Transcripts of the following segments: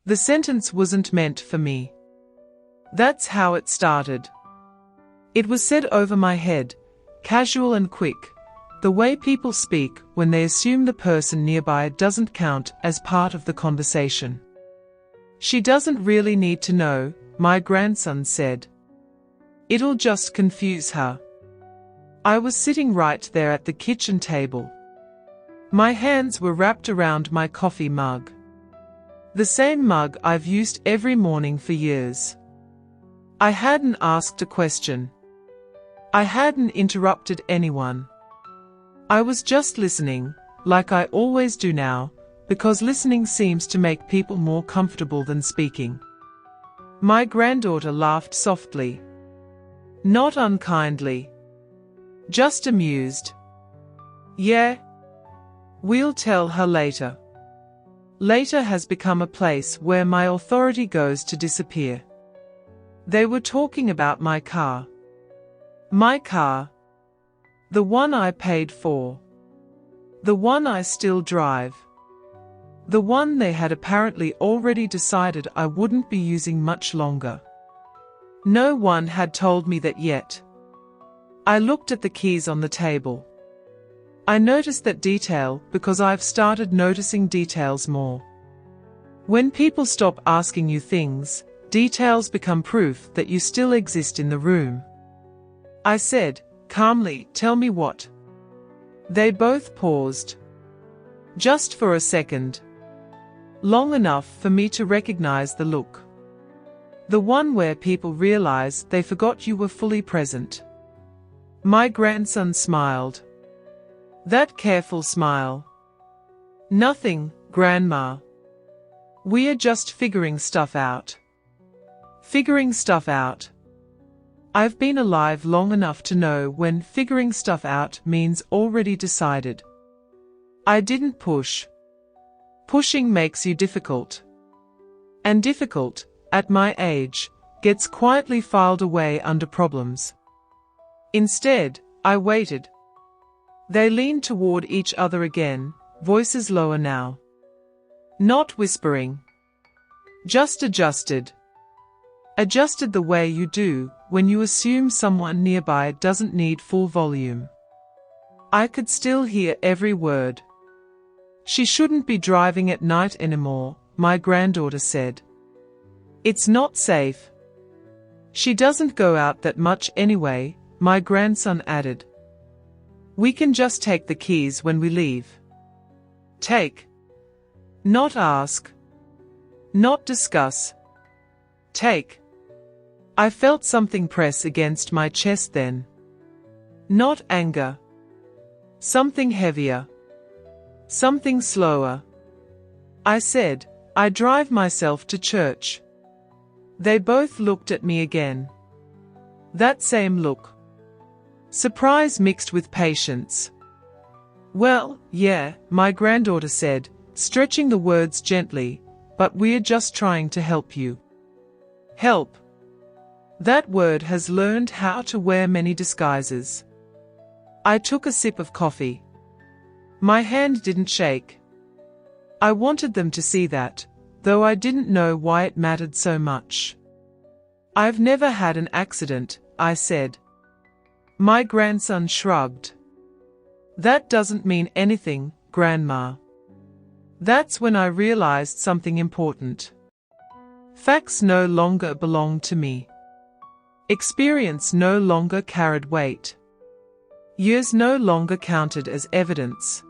The sentence wasn't meant for me. That's how it started. It was said over my head, casual and quick, the way people speak when they assume the person nearby doesn't count as part of the conversation. She doesn't really need to know, my grandson said. It'll just confuse her. I was sitting right there at the kitchen table. My hands were wrapped around my coffee mug. The same mug I've used every morning for years. I hadn't asked a question. I hadn't interrupted anyone. I was just listening, like I always do now, because listening seems to make people more comfortable than speaking. My granddaughter laughed softly. Not unkindly. Just amused. Yeah. We'll tell her later. Later has become a place where my authority goes to disappear. They were talking about my car. My car. The one I paid for. The one I still drive. The one they had apparently already decided I wouldn't be using much longer. No one had told me that yet. I looked at the keys on the table. I noticed that detail because I've started noticing details more. When people stop asking you things, details become proof that you still exist in the room. I said, calmly, tell me what. They both paused. Just for a second. Long enough for me to recognize the look. The one where people realize they forgot you were fully present. My grandson smiled. That careful smile. Nothing, Grandma. We're just figuring stuff out. Figuring stuff out. I've been alive long enough to know when figuring stuff out means already decided. I didn't push. Pushing makes you difficult. And difficult, at my age, gets quietly filed away under problems. Instead, I waited. They leaned toward each other again, voices lower now. Not whispering. Just adjusted. Adjusted the way you do when you assume someone nearby doesn't need full volume. I could still hear every word. She shouldn't be driving at night anymore, my granddaughter said. It's not safe. She doesn't go out that much anyway, my grandson added. We can just take the keys when we leave. Take. Not ask. Not discuss. Take. I felt something press against my chest then. Not anger. Something heavier. Something slower. I said, I drive myself to church. They both looked at me again. That same look. Surprise mixed with patience. Well, yeah, my granddaughter said, stretching the words gently, but we're just trying to help you. Help. That word has learned how to wear many disguises. I took a sip of coffee. My hand didn't shake. I wanted them to see that, though I didn't know why it mattered so much. I've never had an accident, I said. My grandson shrugged. That doesn't mean anything, Grandma. That's when I realized something important. Facts no longer belonged to me. Experience no longer carried weight. Years no longer counted as evidence.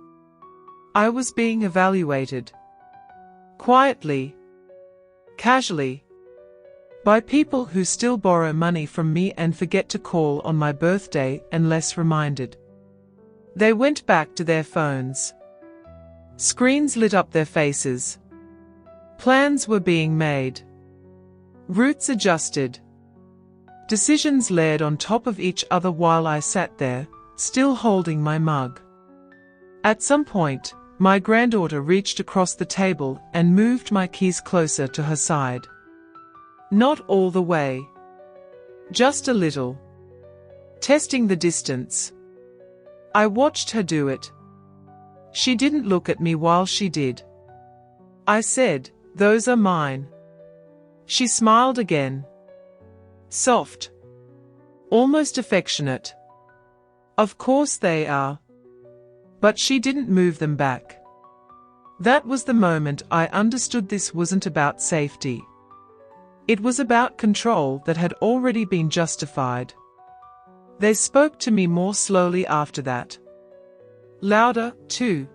I was being evaluated. Quietly. Casually. By people who still borrow money from me and forget to call on my birthday unless reminded. They went back to their phones. Screens lit up their faces. Plans were being made. Routes adjusted. Decisions layered on top of each other while I sat there, still holding my mug. At some point, my granddaughter reached across the table and moved my keys closer to her side. Not all the way. Just a little. Testing the distance. I watched her do it. She didn't look at me while she did. I said, Those are mine. She smiled again. Soft. Almost affectionate. Of course they are. But she didn't move them back. That was the moment I understood this wasn't about safety. It was about control that had already been justified. They spoke to me more slowly after that. Louder, too.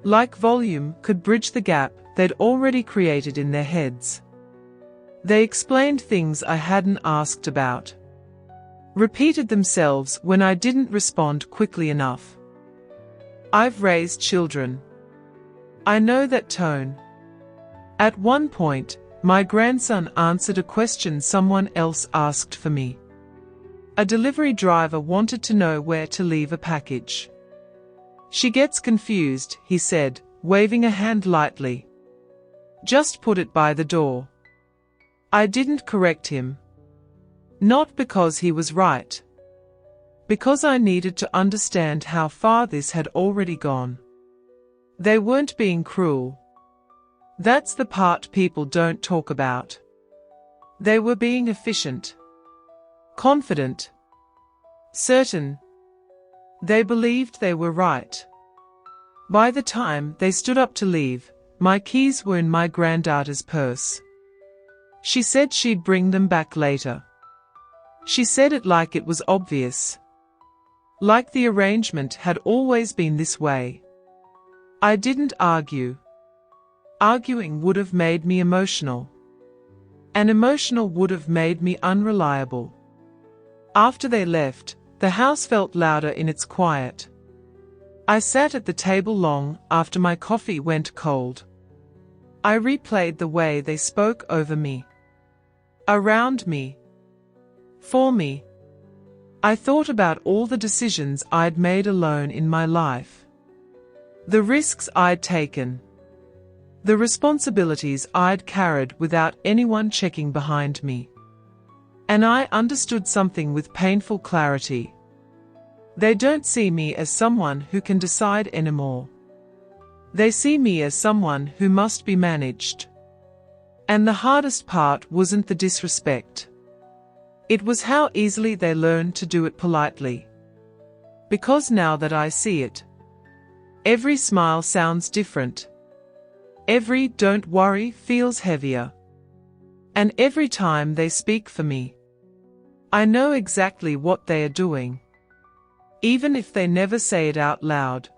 Like volume could bridge the gap they'd already created in their heads. They explained things I hadn't asked about. Repeated themselves when I didn't respond quickly enough. I've raised children. I know that tone. At one point, my grandson answered a question someone else asked for me. A delivery driver wanted to know where to leave a package. She gets confused, he said, waving a hand lightly. Just put it by the door. I didn't correct him. Not because he was right. Because I needed to understand how far this had already gone. They weren't being cruel. That's the part people don't talk about. They were being efficient. Confident. Certain. They believed they were right. By the time they stood up to leave, my keys were in my granddaughter's purse. She said she'd bring them back later. She said it like it was obvious. Like the arrangement had always been this way. I didn't argue. Arguing would have made me emotional. And emotional would have made me unreliable. After they left, the house felt louder in its quiet. I sat at the table long after my coffee went cold. I replayed the way they spoke over me. Around me. For me. I thought about all the decisions I'd made alone in my life. The risks I'd taken. The responsibilities I'd carried without anyone checking behind me. And I understood something with painful clarity. They don't see me as someone who can decide anymore. They see me as someone who must be managed. And the hardest part wasn't the disrespect. It was how easily they learned to do it politely. Because now that I see it, every smile sounds different. Every "don't worry" feels heavier. And every time they speak for me, I know exactly what they are doing. Even if they never say it out loud.